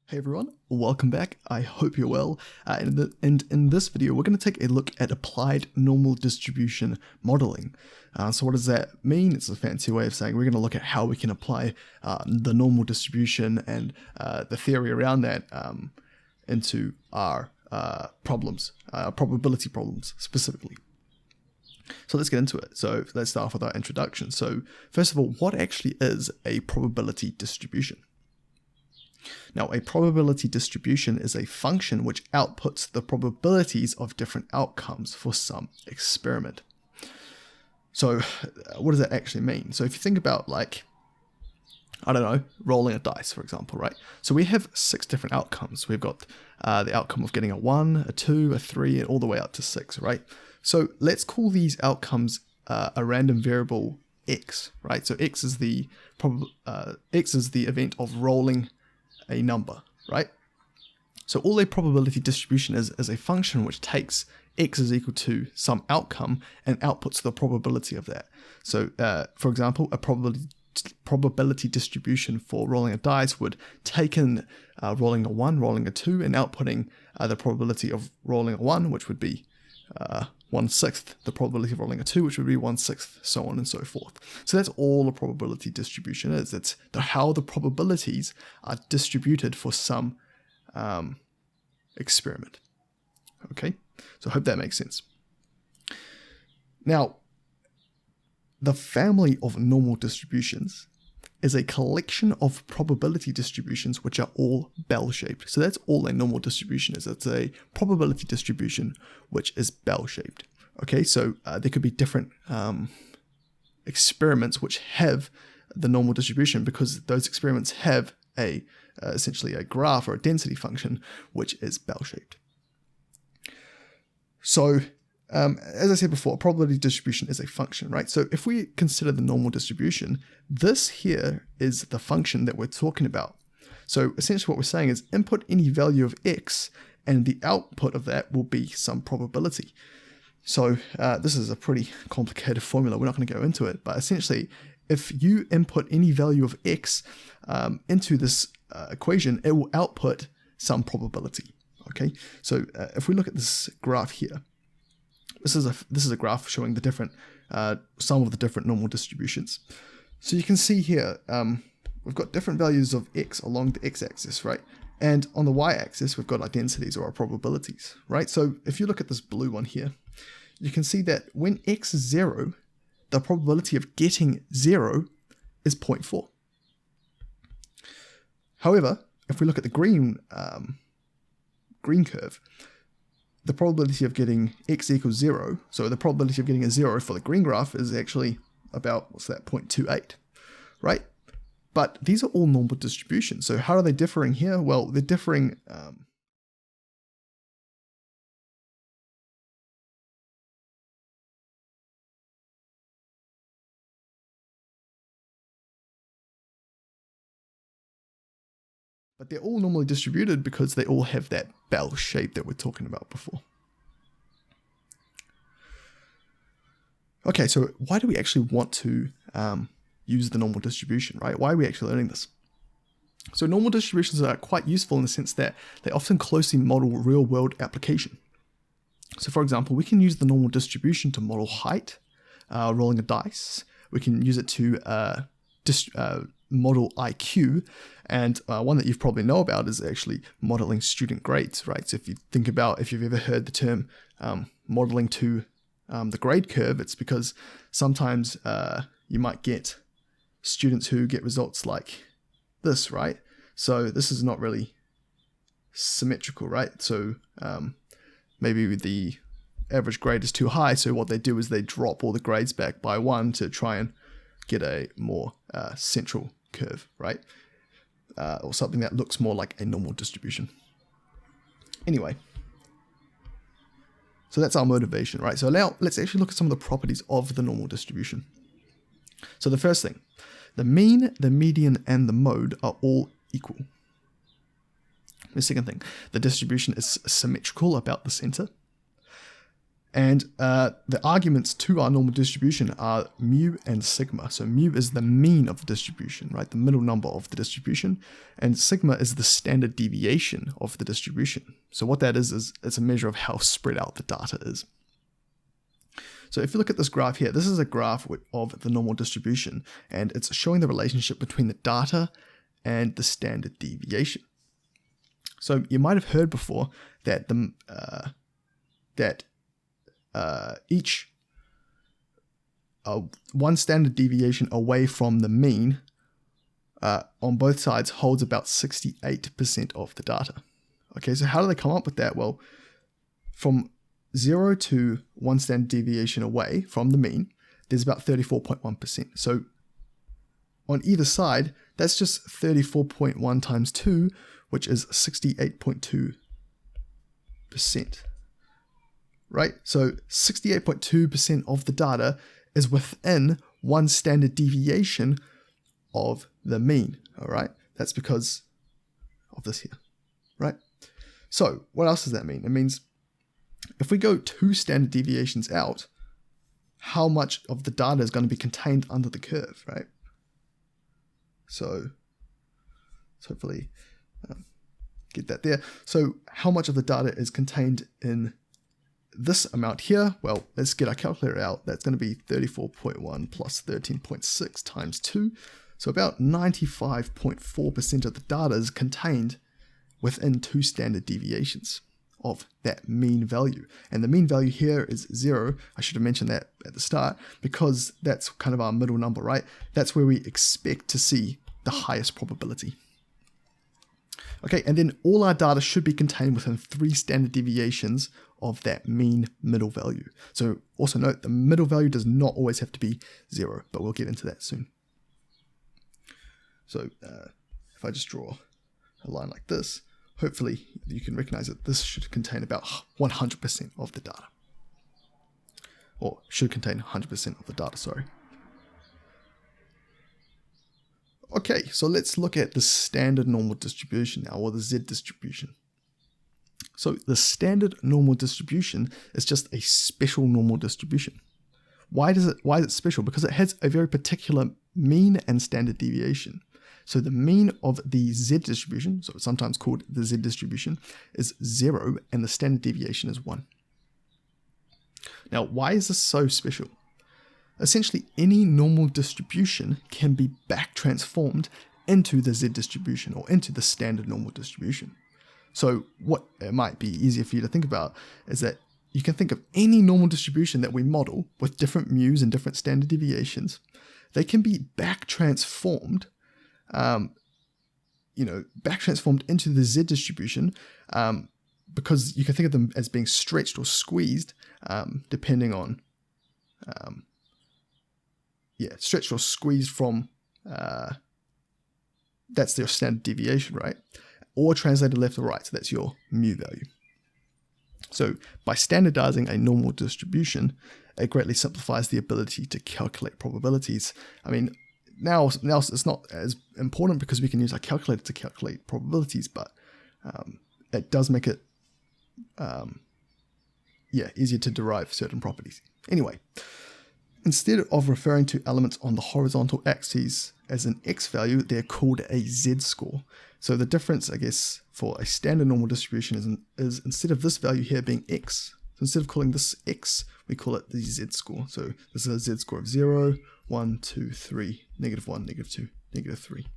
Hey everyone, welcome back. I hope you're well. And in this video, we're going to take a look at applied normal distribution modeling. So what does that mean? It's a fancy way of saying we're going to look at how we can apply the normal distribution and the theory around that into our problems, probability problems specifically. So let's get into it. So let's start off with our introduction. So first of all, what actually is a probability distribution? Now, a probability distribution is a function which outputs the probabilities of different outcomes for some experiment. So what does that actually mean? So if you think about, like, I don't know, rolling a dice, for example, right? So we have 6 different outcomes. We've got the outcome of getting a 1, a 2, a 3, and all the way up to 6, right? So let's call these outcomes a random variable x, right? So x is the event of rolling a number, right? So all a probability distribution is a function which takes x is equal to some outcome and outputs the probability of that. So for example, a probability distribution for rolling a dice would take in rolling a 1, rolling a 2, and outputting the probability of rolling a 1, which would be 1/6, the probability of rolling a 2, which would be 1/6, so on and so forth. So that's all a probability distribution is. It's how the probabilities are distributed for some experiment. Okay, so I hope that makes sense. Now, the family of normal distributions is a collection of probability distributions which are all bell-shaped. So that's all a normal distribution is. It's a probability distribution which is bell-shaped. Okay, so there could be different experiments which have the normal distribution because those experiments have essentially a graph or a density function which is bell-shaped. So as I said before, a probability distribution is a function, right? So if we consider the normal distribution, this here is the function that we're talking about. So essentially what we're saying is input any value of x and the output of that will be some probability. So this is a pretty complicated formula. We're not going to go into it, but essentially if you input any value of x into this equation, it will output some probability. Okay, so if we look at this graph here, this is a graph showing the different some of the different normal distributions. So you can see here we've got different values of x along the x-axis, right? And on the y-axis we've got our densities or our probabilities, right? So if you look at this blue one here, you can see that when x is 0, the probability of getting 0 is 0.4. However, if we look at the green curve, the probability of getting x equals 0, so the probability of getting a 0 for the green graph is actually about, 0.28, right? But these are all normal distributions. So how are they differing here? Well, they're differing but they're all normally distributed because they all have that bell shape that we're talking about before. Okay, so why do we actually want to use the normal distribution, right? Why are we actually learning this? So normal distributions are quite useful in the sense that they often closely model real-world application. So for example, we can use the normal distribution to model height, rolling a dice. We can use it to model IQ, and one that you probably know about is actually modeling student grades, right? So if you think about, if you've ever heard the term modeling to the grade curve, it's because sometimes you might get students who get results like this, right? So this is not really symmetrical, right? So maybe the average grade is too high, so what they do is they drop all the grades back by 1 to try and get a more central curve, right? Or something that looks more like a normal distribution. Anyway, so that's our motivation, right? So now let's actually look at some of the properties of the normal distribution. So the first thing, the mean, the median, and the mode are all equal. The second thing, the distribution is symmetrical about the center. And the arguments to our normal distribution are mu and sigma. So mu is the mean of the distribution, right? The middle number of the distribution. And sigma is the standard deviation of the distribution. So what that is it's a measure of how spread out the data is. So if you look at this graph here, this is a graph of the normal distribution, and it's showing the relationship between the data and the standard deviation. So you might have heard before that each one standard deviation away from the mean on both sides holds about 68% of the data. Okay, so how do they come up with that? Well, from 0 to 1 standard deviation away from the mean, there's about 34.1%. So on either side, that's just 34.1 times 2, which is 68.2%. Right? So 68.2% of the data is within 1 standard deviation of the mean. All right? That's because of this here. Right? So what else does that mean? It means if we go 2 standard deviations out, how much of the data is going to be contained under the curve, right? So hopefully get that there. So how much of the data is contained in this amount here? Well, let's get our calculator out. That's going to be 34.1 plus 13.6 times 2. So about 95.4% of the data is contained within 2 standard deviations of that mean value. And the mean value here is 0. I should have mentioned that at the start because that's kind of our middle number, right? That's where we expect to see the highest probability. Okay, and then all our data should be contained within 3 standard deviations of that mean middle value. So also note the middle value does not always have to be 0, but we'll get into that soon. So if I just draw a line like this, hopefully you can recognize that this should contain about 100% of the data. Or should contain 100% of the data, sorry. Okay, so let's look at the standard normal distribution now, or the Z distribution. So the standard normal distribution is just a special normal distribution. Why is it special? Because it has a very particular mean and standard deviation. So the mean of the Z distribution, so it's sometimes called the Z distribution, is 0 and the standard deviation is 1. Now, why is this so special? Essentially, any normal distribution can be back transformed into the Z distribution or into the standard normal distribution. So what it might be easier for you to think about is that you can think of any normal distribution that we model with different mu's and different standard deviations. They can be back transformed back transformed into the Z distribution because you can think of them as being stretched or squeezed depending on, stretched or squeezed from, that's their standard deviation, right? Or translated left or right, so that's your mu value. So by standardizing a normal distribution, it greatly simplifies the ability to calculate probabilities. I mean, now it's not as important because we can use our calculator to calculate probabilities, but it does make it easier to derive certain properties. Anyway, instead of referring to elements on the horizontal axes as an x value, they're called a z-score. So the difference, I guess, for a standard normal distribution is instead of this value here being x, so instead of calling this x, we call it the z-score. So this is a z-score of 0, 1, 2, 3, negative 1, negative 2, negative 3.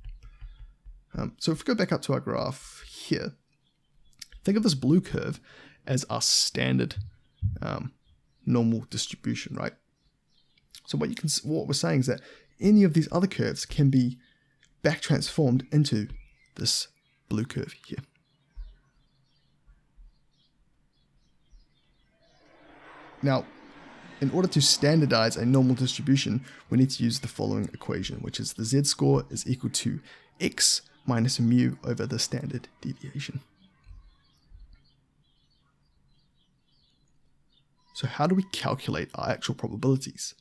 So if we go back up to our graph here, think of this blue curve as our standard normal distribution, right? So what we're saying is that any of these other curves can be back transformed into this blue curve here. Now, in order to standardize a normal distribution, we need to use the following equation, which is the z-score is equal to x minus mu over the standard deviation. So how do we calculate our actual probabilities?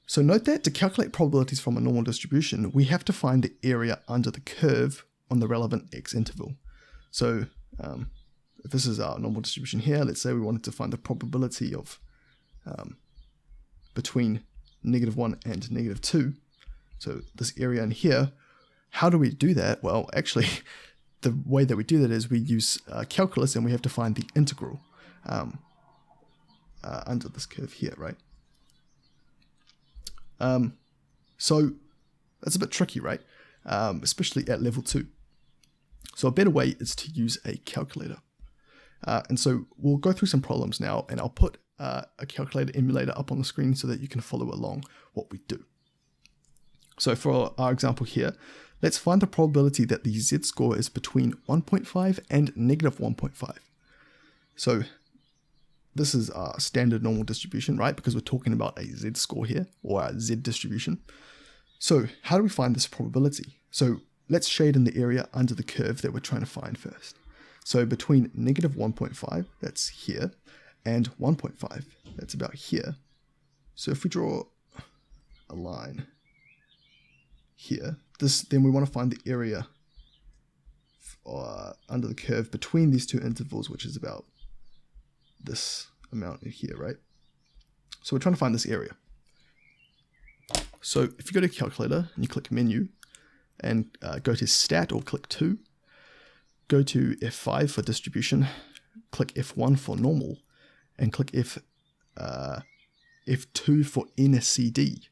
So note that to calculate probabilities from a normal distribution, we have to find the area under the curve on the relevant x interval. So if this is our normal distribution here, let's say we wanted to find the probability of between -1 and -2, so this area in here, how do we do that? Well, actually, the way that we do that is we use calculus, and we have to find the integral under this curve here, right? So that's a bit tricky, right? Especially at level 2. So a better way is to use a calculator. And so we'll go through some problems now, and I'll put a calculator emulator up on the screen so that you can follow along what we do. So for our example here, let's find the probability that the z-score is between 1.5 and -1.5. So this is our standard normal distribution, right? Because we're talking about a z-score here, or a z-distribution. So how do we find this probability? So let's shade in the area under the curve that we're trying to find first. So between -1.5, that's here, and 1.5, that's about here. So if we draw a line here, then we want to find the area under the curve between these two intervals, which is about this amount here, right? So we're trying to find this area. So if you go to calculator and you click menu and go to stat or click 2, go to F5 for distribution, click F1 for normal, and click F2 for NCEA.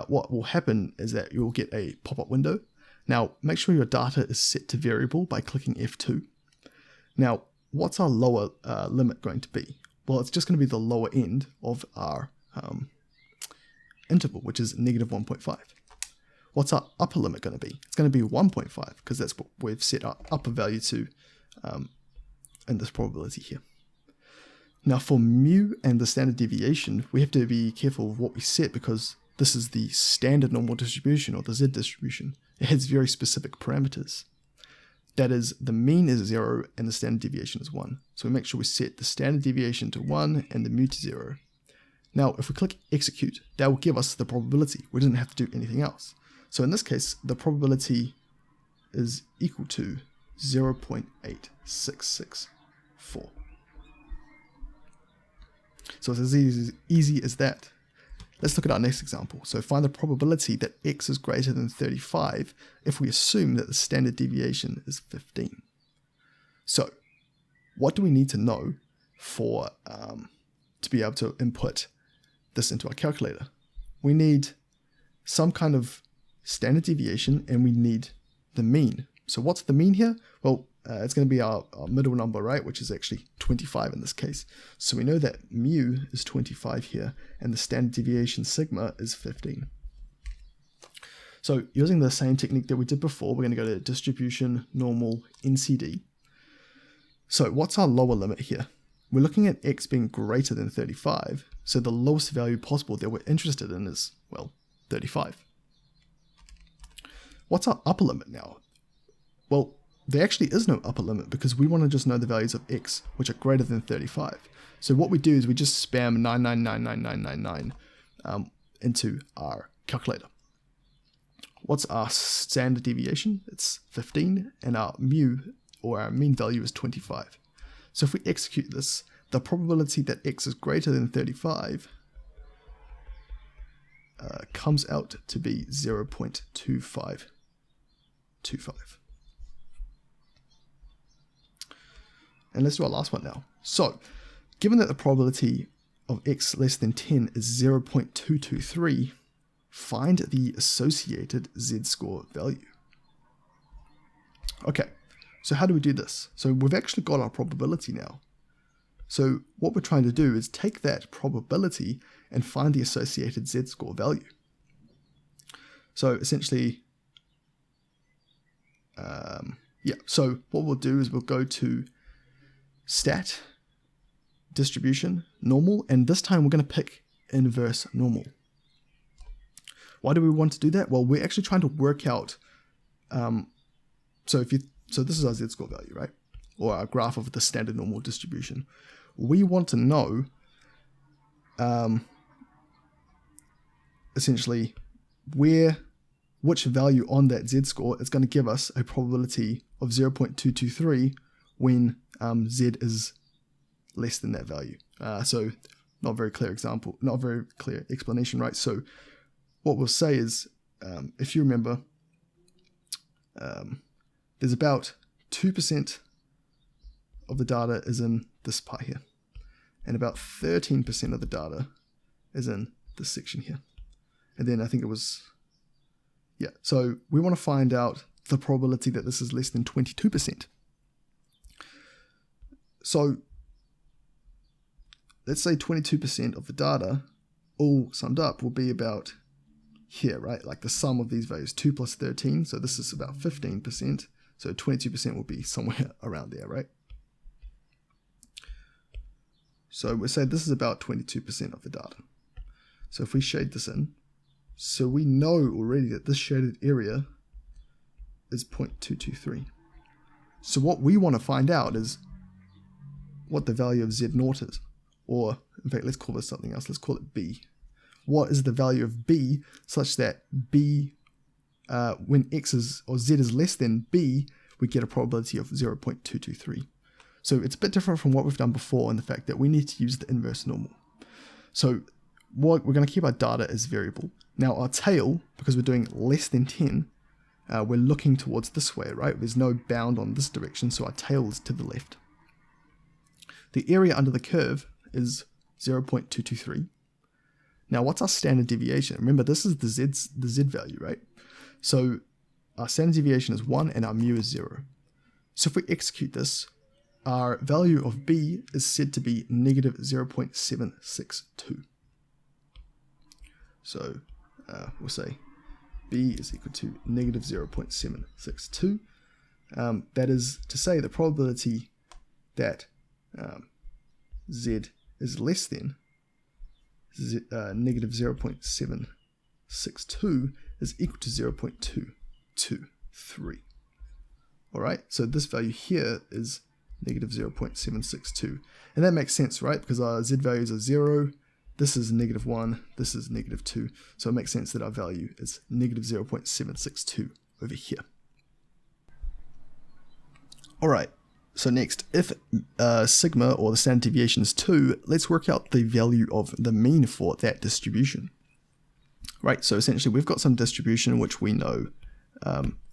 What will happen is that you'll get a pop-up window. Now, make sure your data is set to variable by clicking F2. Now, what's our lower limit going to be? Well, it's just going to be the lower end of our interval, which is -1.5. What's our upper limit going to be? It's going to be 1.5, because that's what we've set our upper value to in this probability here. Now, for mu and the standard deviation, we have to be careful of what we set, because this is the standard normal distribution, or the z distribution. It has very specific parameters. That is, the mean is 0 and the standard deviation is 1. So we make sure we set the standard deviation to 1 and the mu to 0. Now, if we click execute, that will give us the probability. We didn't have to do anything else. So in this case, the probability is equal to 0.8664. So it's as easy as that. Let's look at our next example. So find the probability that x is greater than 35 if we assume that the standard deviation is 15. So what do we need to know for to be able to input this into our calculator? We need some kind of standard deviation, and we need the mean. So what's the mean here? Well, it's going to be our middle number, right, which is actually 25 in this case. So we know that mu is 25 here, and the standard deviation sigma is 15. So using the same technique that we did before, we're going to go to distribution, normal, NCEA. So what's our lower limit here? We're looking at x being greater than 35, so the lowest value possible that we're interested in is, well, 35. What's our upper limit now? Well, there actually is no upper limit, because we want to just know the values of x, which are greater than 35. So what we do is we just spam 999999 into our calculator. What's our standard deviation? It's 15, and our mu, or our mean value, is 25. So if we execute this, the probability that x is greater than 35 comes out to be 0.2525. And let's do our last one now. So, given that the probability of x less than 10 is 0.223, find the associated z-score value. Okay, so how do we do this? So we've actually got our probability now. So what we're trying to do is take that probability and find the associated z-score value. So essentially, so what we'll do is we'll go to stat, distribution, normal, and this time we're going to pick inverse normal. Why do we want to do that? Well, we're actually trying to work out, so this is our z-score value, right? Or our graph of the standard normal distribution. We want to know, essentially, which value on that z-score is going to give us a probability of 0.223 when z is less than that value. So not very clear example, not very clear explanation, right? So what we'll say is, if you remember, there's about 2% of the data is in this part here, and about 13% of the data is in this section here. And then I think it was, yeah, so we want to find out the probability that this is less than 22%. So let's say 22% of the data all summed up will be about here, right? Like the sum of these values, 2 plus 13. So this is about 15%. So 22% will be somewhere around there, right? So we'll say this is about 22% of the data. So if we shade this in, so we know already that this shaded area is 0.223. So what we want to find out is what the value of Z0 is. Or, in fact, let's call this something else. Let's call it B. What is the value of B such that B, when X is, or Z is less than B, we get a probability of 0.223. So it's a bit different from what we've done before in the fact that we need to use the inverse normal. So what we're going to keep our data as variable. Now our tail, because we're doing less than 10, we're looking towards this way, right? There's no bound on this direction, so our tail is to the left. The area under the curve is 0.223. Now what's our standard deviation? Remember, this is the Z value, right? So our standard deviation is 1 and our mu is 0. So if we execute this, our value of B is said to be negative 0.762. So we'll say B is equal to negative 0.762. That is to say the probability that Z is less than negative 0.762 is equal to 0.223. Alright, so this value here is negative 0.762. And that makes sense, right? Because our Z values are 0, this is negative 1, this is negative 2. So it makes sense that our value is negative 0.762 over here. Alright, so next, if sigma, or the standard deviation, is 2, let's work out the value of the mean for that distribution. Right, so essentially we've got some distribution which we know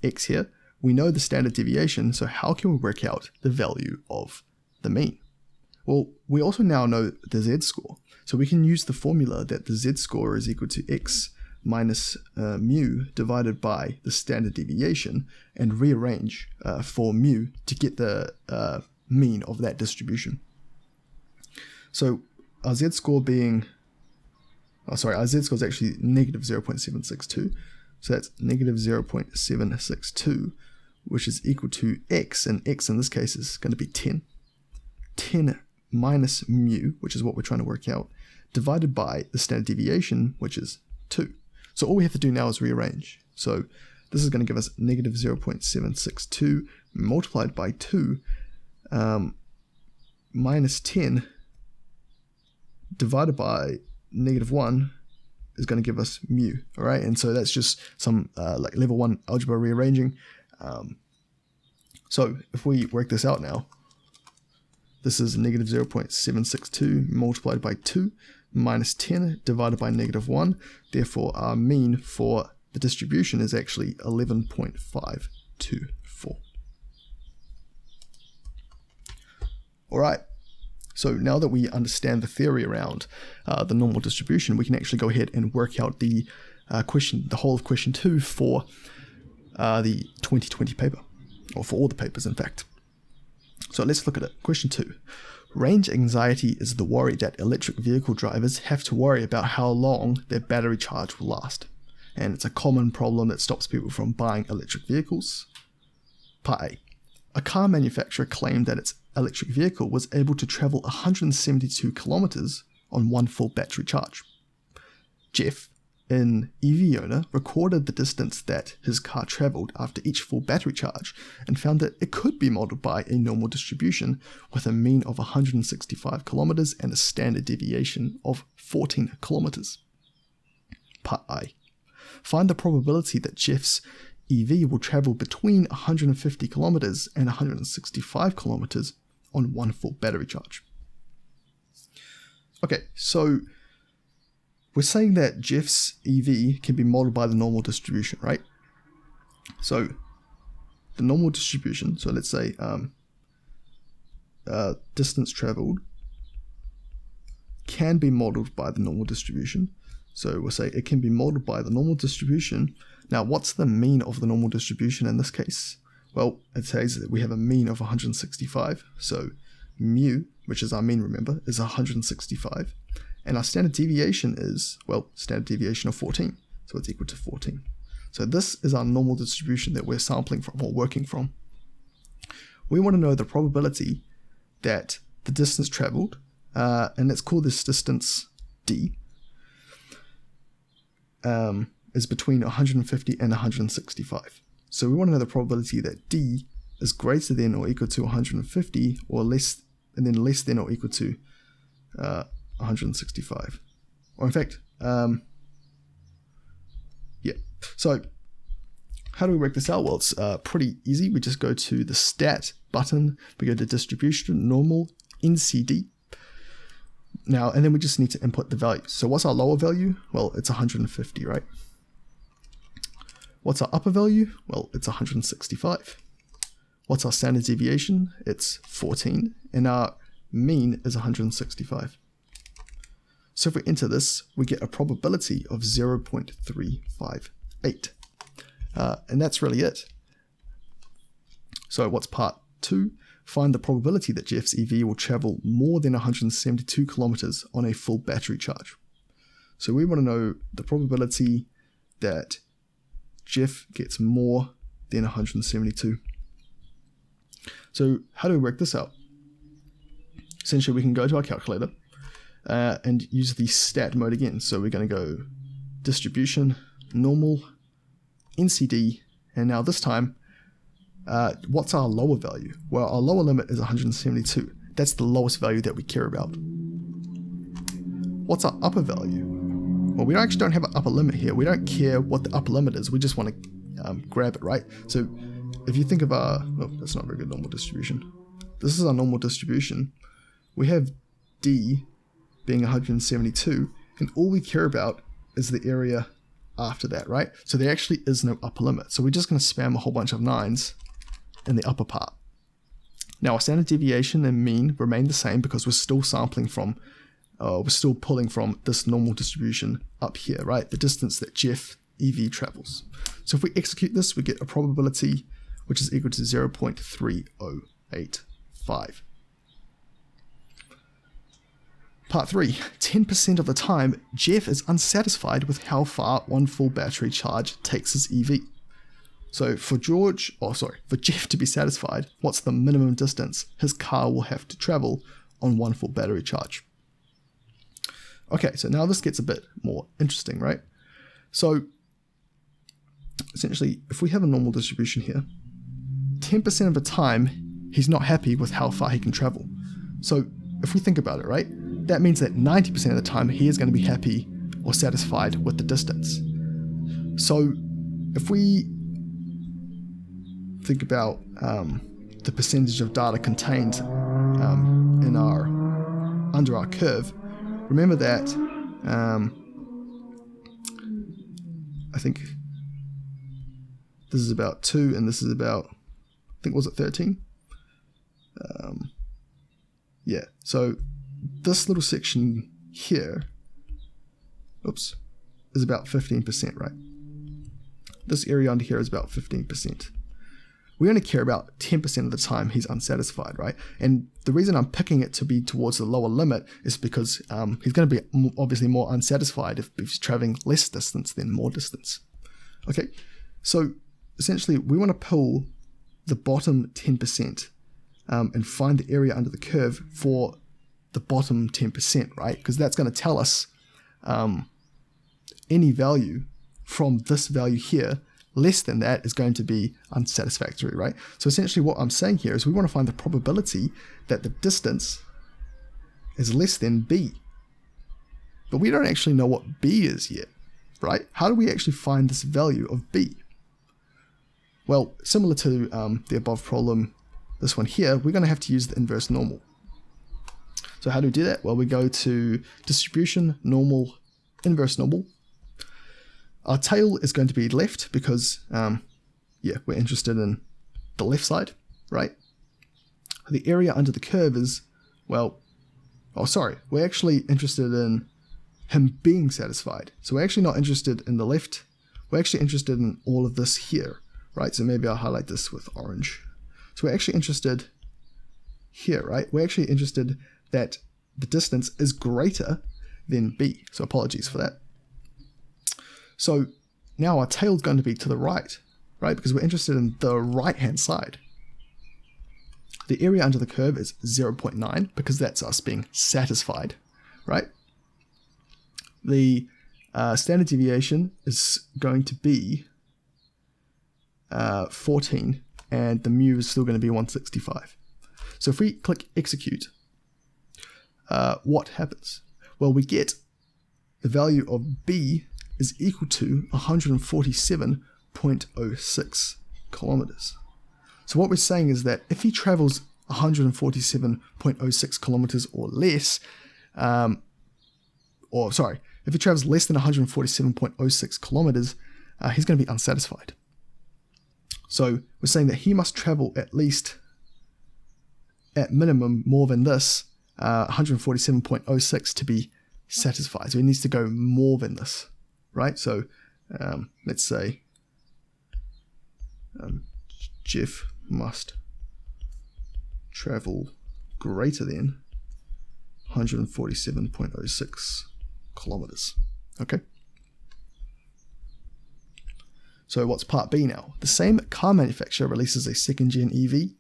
x here. We know the standard deviation, so how can we work out the value of the mean? Well, we also now know the z-score, so we can use the formula that the z-score is equal to x minus mu divided by the standard deviation and rearrange for mu to get the mean of that distribution. So our z-score being, our z-score is actually negative 0.762, so that's negative 0.762, which is equal to x, and x in this case is going to be 10. 10 minus mu, which is what we're trying to work out, divided by the standard deviation, which is 2. So all we have to do now is rearrange. So this is going to give us negative 0.762 multiplied by 2 minus 10 divided by negative 1 is going to give us mu. All right, and so that's just some like level 1 algebra rearranging. So if we work this out now, this is negative 0.762 multiplied by 2 minus 10 divided by negative 1. Therefore, our mean for the distribution is actually 11.524. All right. So now that we understand the theory around the normal distribution, we can actually go ahead and work out the the whole of question 2 for the 2020 paper, or for all the papers, in fact. So let's look at it. Question 2. Range anxiety is the worry that electric vehicle drivers have to worry about how long their battery charge will last. And it's a common problem that stops people from buying electric vehicles. Part A. A car manufacturer claimed that its electric vehicle was able to travel 172 kilometers on one full battery charge. Jeff, an EV owner, recorded the distance that his car traveled after each full battery charge and found that it could be modeled by a normal distribution with a mean of 165 kilometers and a standard deviation of 14 kilometers. Part A. Find the probability that Jeff's EV will travel between 150 kilometers and 165 kilometers on one full battery charge. Okay, so we're saying that Jeff's EV can be modeled by the normal distribution, right? So the normal distribution, so let's say distance traveled can be modeled by the normal distribution. So we'll say it can be modeled by the normal distribution. Now, what's the mean of the normal distribution in this case? Well, it says that we have a mean of 165. So mu, which is our mean, remember, is 165. And our standard deviation is, well, standard deviation of 14. So it's equal to 14. So this is our normal distribution that we're sampling from or working from. We want to know the probability that the distance traveled, and let's call this distance d, is between 150 and 165. So we want to know the probability that d is greater than or equal to 150 or less, and then less than or equal to 165. Or in fact, yeah. So how do we work this out? Well, it's pretty easy. We just go to the stat button, we go to distribution, normal, NCD. Now, and then we just need to input the value. So what's our lower value? Well, it's 150, right? What's our upper value? Well, it's 165. What's our standard deviation? It's 14, and our mean is 165. So if we enter this, we get a probability of 0.358. And that's really it. So what's part 2? Find the probability that Jeff's EV will travel more than 172 kilometers on a full battery charge. So we want to know the probability that Jeff gets more than 172. So how do we work this out? Essentially, we can go to our calculator and use the stat mode again. So we're going to go distribution, normal, NCD, and now this time, what's our lower value? Well, our lower limit is 172. That's the lowest value that we care about. What's our upper value? Well, we actually don't have an upper limit here. We don't care what the upper limit is. We just want to grab it, right? So if you think of our, oh, that's not a very good normal distribution. This is our normal distribution. We have D being 172, and all we care about is the area after that, right? So there actually is no upper limit. So we're just going to spam a whole bunch of 9s in the upper part. Now our standard deviation and mean remain the same because we're still sampling from, we're still pulling from this normal distribution up here, right? The distance that Jeff EV travels. So if we execute this, we get a probability which is equal to 0.3085. Part 3, 10% of the time, Jeff is unsatisfied with how far one full battery charge takes his EV. So for Jeff to be satisfied, what's the minimum distance his car will have to travel on one full battery charge? Okay, so now this gets a bit more interesting, right? So essentially, if we have a normal distribution here, 10% of the time, he's not happy with how far he can travel. So if we think about it, right? That means that 90% of the time he is going to be happy or satisfied with the distance. So if we think about the percentage of data contained under our curve, remember that I think this is about 2 and this is about, I think, was it 13? Yeah, so this little section here, oops, is about 15%, right? This area under here is about 15%. We only care about 10% of the time he's unsatisfied, right? And the reason I'm picking it to be towards the lower limit is because he's going to be obviously more unsatisfied if he's traveling less distance than more distance. Okay, so essentially we want to pull the bottom 10% and find the area under the curve for the bottom 10%, right? Because that's going to tell us any value from this value here, less than that is going to be unsatisfactory, right? So essentially what I'm saying here is we want to find the probability that the distance is less than b. But we don't actually know what b is yet, right? How do we actually find this value of b? Well, similar to the above problem, this one here, we're going to have to use the inverse normal. So how do we do that? Well, we go to distribution, normal, inverse normal. Our tail is going to be left because, we're interested in the left side, right? The area under the curve is, we're actually interested in him being satisfied. So we're actually not interested in the left. We're actually interested in all of this here, right? So maybe I'll highlight this with orange. So we're actually interested here, right? We're actually interested that the distance is greater than b. So apologies for that. So now our tail's going to be to the right, right? Because we're interested in the right-hand side. The area under the curve is 0.9 because that's us being satisfied, right? The standard deviation is going to be 14, and the mu is still going to be 165. So if we click execute, what happens? Well, we get the value of b is equal to 147.06 kilometers. So what we're saying is that if he travels 147.06 kilometers or less, if he travels less than 147.06 kilometers, he's going to be unsatisfied. So we're saying that he must travel at least, at minimum, more than this, 147.06 to be satisfied. So he needs to go more than this, right? So let's say Jeff must travel greater than 147.06 kilometers. Okay. So what's part B now? The same car manufacturer releases a second-gen EV.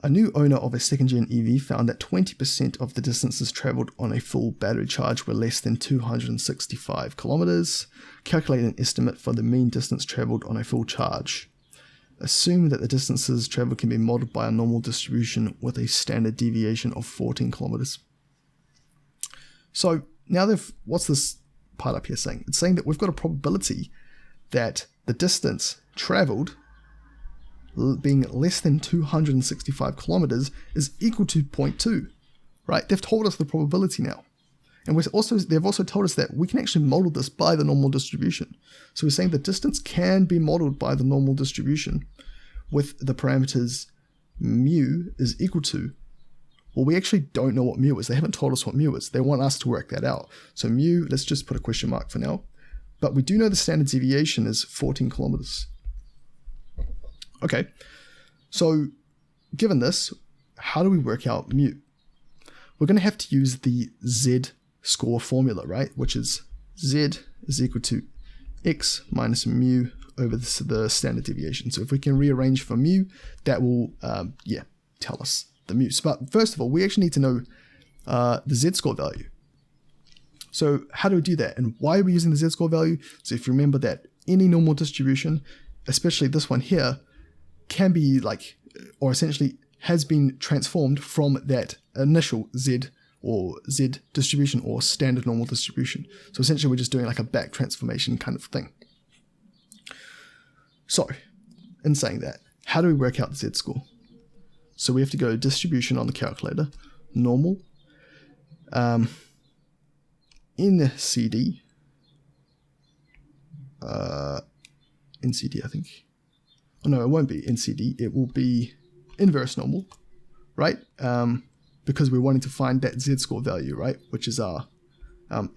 A new owner of a second-gen EV found that 20% of the distances traveled on a full battery charge were less than 265 kilometers. Calculate an estimate for the mean distance traveled on a full charge. Assume that the distances traveled can be modeled by a normal distribution with a standard deviation of 14 kilometers. So now what's this part up here saying? It's saying that we've got a probability that the distance traveled being less than 265 kilometers is equal to 0.2, right? They've told us the probability now. And they've also told us that we can actually model this by the normal distribution. So we're saying the distance can be modeled by the normal distribution with the parameters mu is equal to, well, we actually don't know what mu is. They haven't told us what mu is. They want us to work that out. So mu, let's just put a question mark for now. But we do know the standard deviation is 14 kilometers. Okay, so given this, how do we work out mu? We're going to have to use the z-score formula, right? Which is z is equal to x minus mu over the standard deviation. So if we can rearrange for mu, that will, tell us the mu. But first of all, we actually need to know the z-score value. So how do we do that? And why are we using the z-score value? So if you remember that any normal distribution, especially this one here, can be or essentially has been transformed from that initial z or z distribution or standard normal distribution. So essentially we're just doing like a back transformation kind of thing. So in saying that, how do we work out the z-score? So we have to go distribution on the calculator, normal, NCD, NCD I think. Oh no, it won't be NCD, it will be inverse normal, right? Because we're wanting to find that z-score value, right? Which is our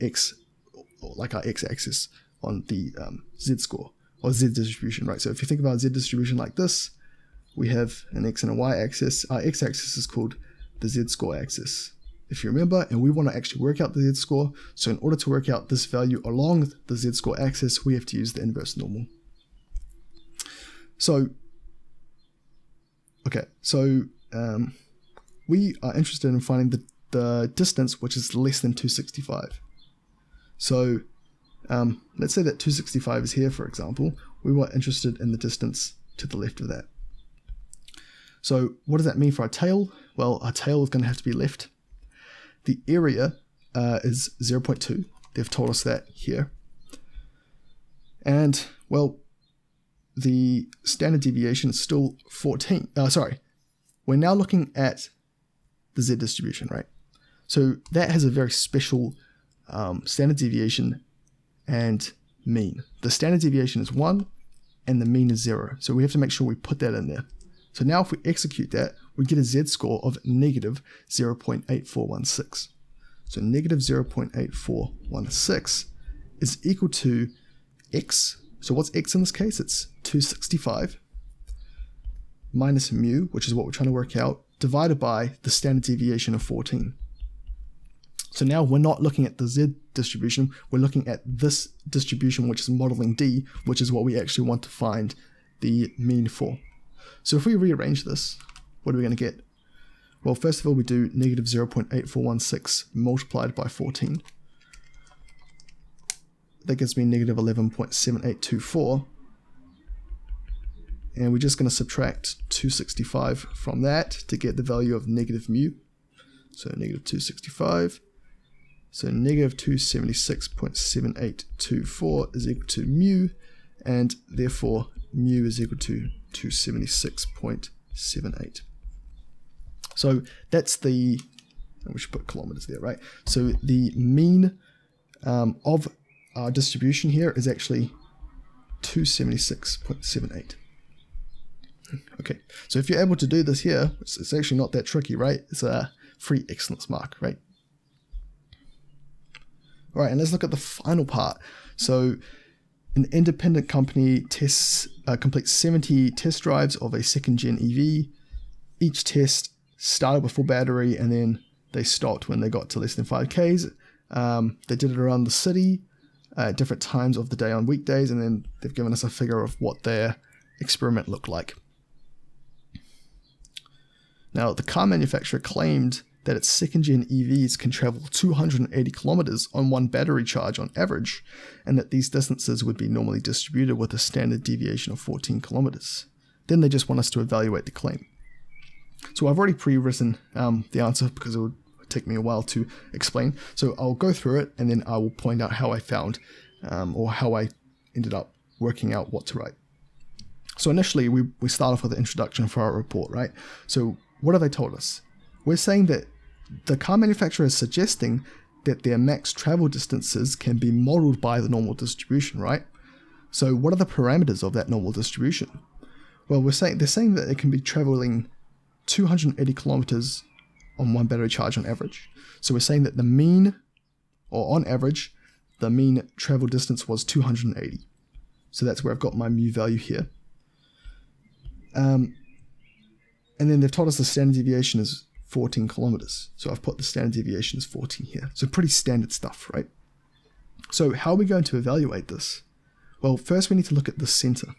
x, or like our x-axis on the z-score, or z-distribution, right? So if you think about z-distribution like this, we have an x and a y-axis. Our x-axis is called the z-score axis, if you remember, and we want to actually work out the z-score. So in order to work out this value along the z-score axis, we have to use the inverse normal. So, okay, so we are interested in finding the distance which is less than 265. So let's say that 265 is here, for example. We were interested in the distance to the left of that. So what does that mean for our tail? Well, our tail is going to have to be left. The area is 0.2. They've told us that here. And, well, the standard deviation is still 14. we're now looking at the z distribution, right? So that has a very special standard deviation and mean. The standard deviation is 1 and the mean is 0. So we have to make sure we put that in there. So now if we execute that, we get a z-score of negative 0.8416. So negative 0.8416 is equal to x. So what's x in this case? It's 265 minus mu, which is what we're trying to work out, divided by the standard deviation of 14. So now we're not looking at the z distribution, we're looking at this distribution, which is modeling D, which is what we actually want to find the mean for. So if we rearrange this, what are we going to get? Well, first of all, we do negative 0.8416 multiplied by 14. That gives me negative 11.7824. And we're just going to subtract 265 from that to get the value of negative mu. So negative 265. So negative 276.7824 is equal to mu, and therefore mu is equal to 276.78. So that's the, we should put kilometers there, right? So the mean of our distribution here is actually 276.78. Okay, so if you're able to do this here, it's actually not that tricky, right? It's a free excellence mark, right? All right, and let's look at the final part. So an independent company completes 70 test drives of a second-gen EV. Each test started with full battery, and then they stopped when they got to less than 5Ks. They did it around the city at different times of the day on weekdays, and then they've given us a figure of what their experiment looked like. Now, the car manufacturer claimed that its second-gen EVs can travel 280 kilometers on one battery charge on average, and that these distances would be normally distributed with a standard deviation of 14 kilometers. Then they just want us to evaluate the claim. So I've already pre-written the answer because it would take me a while to explain. So I'll go through it, and then I will point out how I found or how I ended up working out what to write. So initially, we start off with the introduction for our report, right? So what have they told us? We're saying that the car manufacturer is suggesting that their max travel distances can be modeled by the normal distribution, right? So what are the parameters of that normal distribution? Well, they're saying that it can be traveling 280 kilometers on one battery charge on average. So we're saying that the mean, or on average, the mean travel distance was 280. So that's where I've got my mu value here. And then they've told us the standard deviation is 14 kilometers. So I've put the standard deviation as 14 here. So pretty standard stuff, right? So how are we going to evaluate this? Well, first we need to look at the center,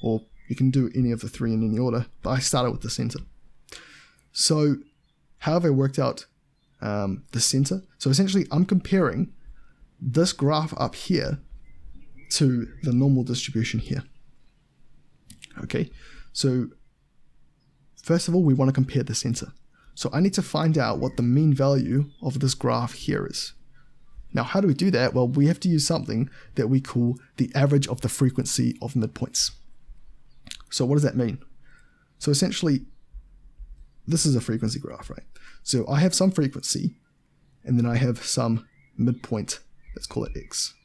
or you can do any of the three in any order, but I started with the center. So how have I worked out the center? So essentially I'm comparing this graph up here to the normal distribution here. Okay, so first of all, we want to compare the center. So I need to find out what the mean value of this graph here is. Now, how do we do that? Well, we have to use something that we call the average of the frequency of midpoints. So what does that mean? So essentially, this is a frequency graph, right? So I have some frequency, and then I have some midpoint, let's call it x.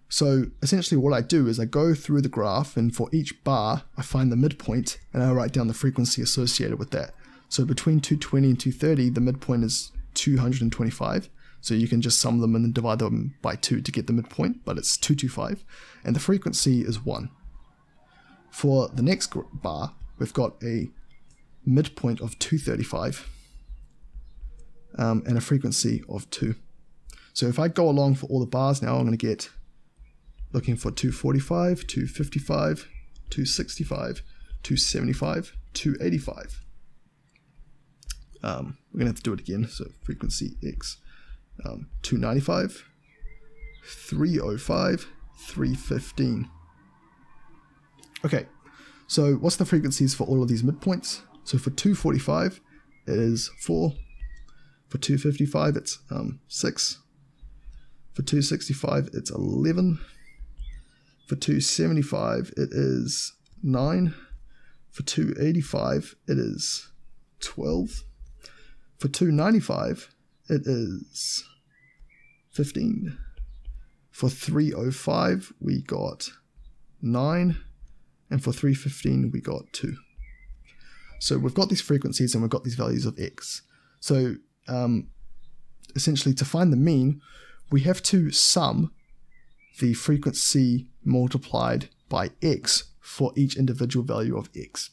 So essentially what I do is I go through the graph, and for each bar, I find the midpoint, and I write down the frequency associated with that. So between 220 and 230, the midpoint is 225. So you can just sum them and then divide them by 2 to get the midpoint, but it's 225. And the frequency is 1. For the next bar, we've got a midpoint of 235 and a frequency of 2. So if I go along for all the bars now, I'm going to get looking for 245, 255, 265, 275, 285. We're going to have to do it again. So frequency x, 295, 305, 315. Okay, so what's the frequencies for all of these midpoints? So for 245, it is 4. For 255, it's 6. For 265, it's 11. For 275, it is 9. For 285, it is 12. For 295, it is 15. For 305, we got 9. And for 315, we got 2. So we've got these frequencies and we've got these values of x. So essentially, to find the mean, we have to sum the frequency multiplied by x for each individual value of x.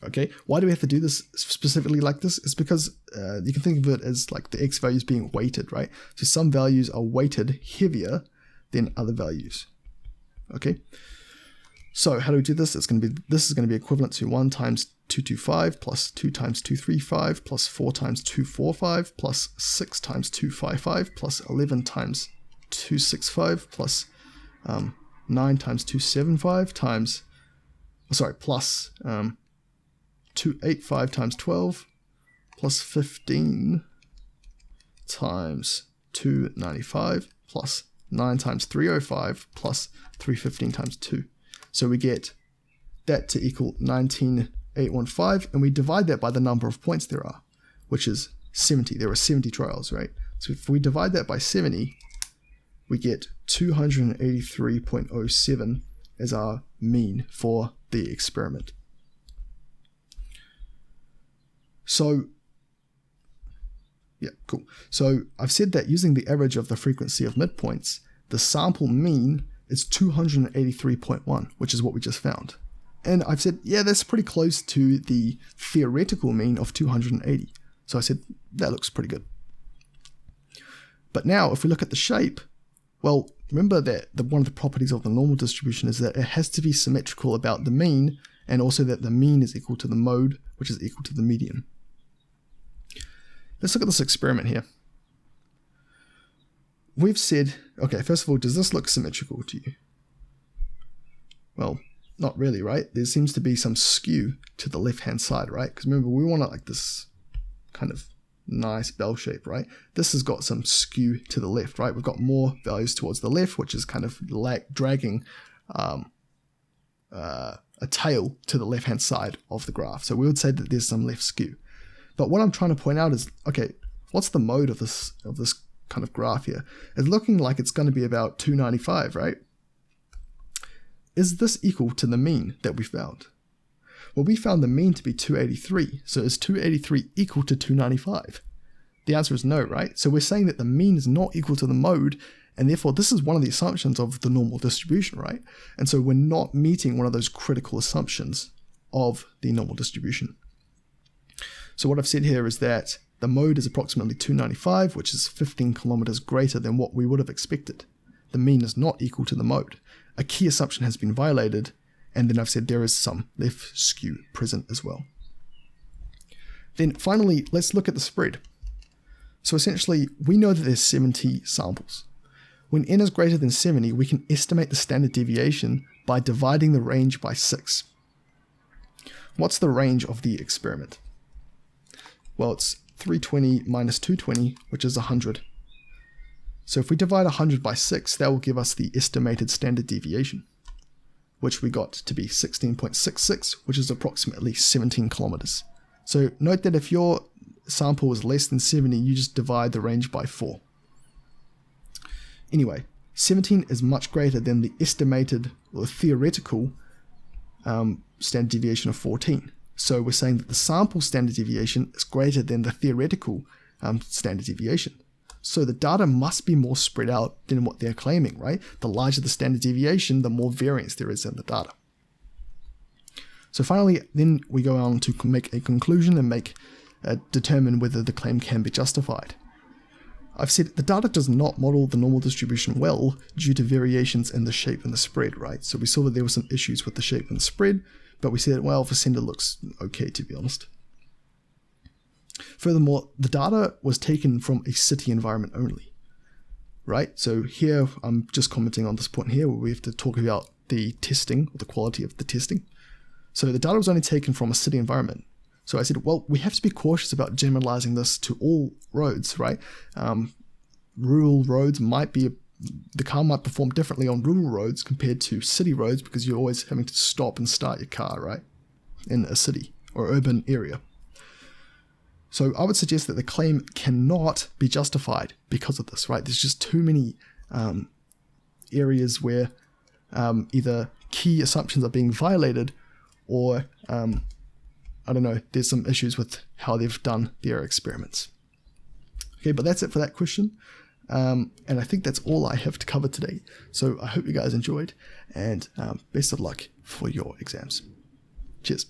Okay, why do we have to do this specifically like this? It's because you can think of it as like the x values being weighted, right? So some values are weighted heavier than other values. Okay, so how do we do this? This is going to be equivalent to 1 times 225 plus 2 times 235 plus 4 times 245 plus 6 times 255 plus 11 times 265 plus 9 times 275 times, plus 285 times 12 plus 15 times 295 plus 9 times 305 plus 315 times 2. So we get that to equal 19,815, and we divide that by the number of points there are, which is 70. There are 70 trials, right? So if we divide that by 70, we get 283.07 as our mean for the experiment. So, yeah, cool. So I've said that using the average of the frequency of midpoints, the sample mean is 283.1, which is what we just found. And I've said, yeah, that's pretty close to the theoretical mean of 280. So I said, that looks pretty good. But now, if we look at the shape, well, remember that one of the properties of the normal distribution is that it has to be symmetrical about the mean, and also that the mean is equal to the mode, which is equal to the median. Let's look at this experiment here. We've said, okay, first of all, does this look symmetrical to you? Well, not really, right? There seems to be some skew to the left-hand side, right? Because remember, we want like this kind of nice bell shape, right? This has got some skew to the left, right? We've got more values towards the left, which is kind of dragging a tail to the left-hand side of the graph. So we would say that there's some left skew. But what I'm trying to point out is, okay, what's the mode of this kind of graph here? It's looking like it's going to be about 295, right? Is this equal to the mean that we found? Well, we found the mean to be 283. So is 283 equal to 295? The answer is no, right? So we're saying that the mean is not equal to the mode, and therefore this is one of the assumptions of the normal distribution, right? And so we're not meeting one of those critical assumptions of the normal distribution. So what I've said here is that the mode is approximately 295, which is 15 kilometers greater than what we would have expected. The mean is not equal to the mode. A key assumption has been violated, and then I've said there is some left skew present as well. Then finally, let's look at the spread. So essentially, we know that there's 70 samples. When n is greater than 70, we can estimate the standard deviation by dividing the range by 6. What's the range of the experiment? Well, it's 320 minus 220, which is 100. So if we divide 100 by 6, that will give us the estimated standard deviation, which we got to be 16.66, which is approximately 17 kilometers. So note that if your sample is less than 70, you just divide the range by 4. Anyway, 17 is much greater than the estimated or theoretical standard deviation of 14. So we're saying that the sample standard deviation is greater than the theoretical standard deviation. So the data must be more spread out than what they're claiming, right? The larger the standard deviation, the more variance there is in the data. So finally, then we go on to make a conclusion and determine whether the claim can be justified. I've said the data does not model the normal distribution well due to variations in the shape and the spread, right? So we saw that there were some issues with the shape and the spread, but we said, well, Vicenda looks okay, to be honest. Furthermore, the data was taken from a city environment only, right? So here, I'm just commenting on this point here where we have to talk about the testing, or the quality of the testing. So the data was only taken from a city environment. So I said, well, we have to be cautious about generalizing this to all roads, right? Rural roads the car might perform differently on rural roads compared to city roads because you're always having to stop and start your car, right? In a city or urban area. So I would suggest that the claim cannot be justified because of this, right? There's just too many areas where either key assumptions are being violated, or I don't know, there's some issues with how they've done their experiments. Okay, but that's it for that question. And I think that's all I have to cover today. So I hope you guys enjoyed, and best of luck for your exams. Cheers.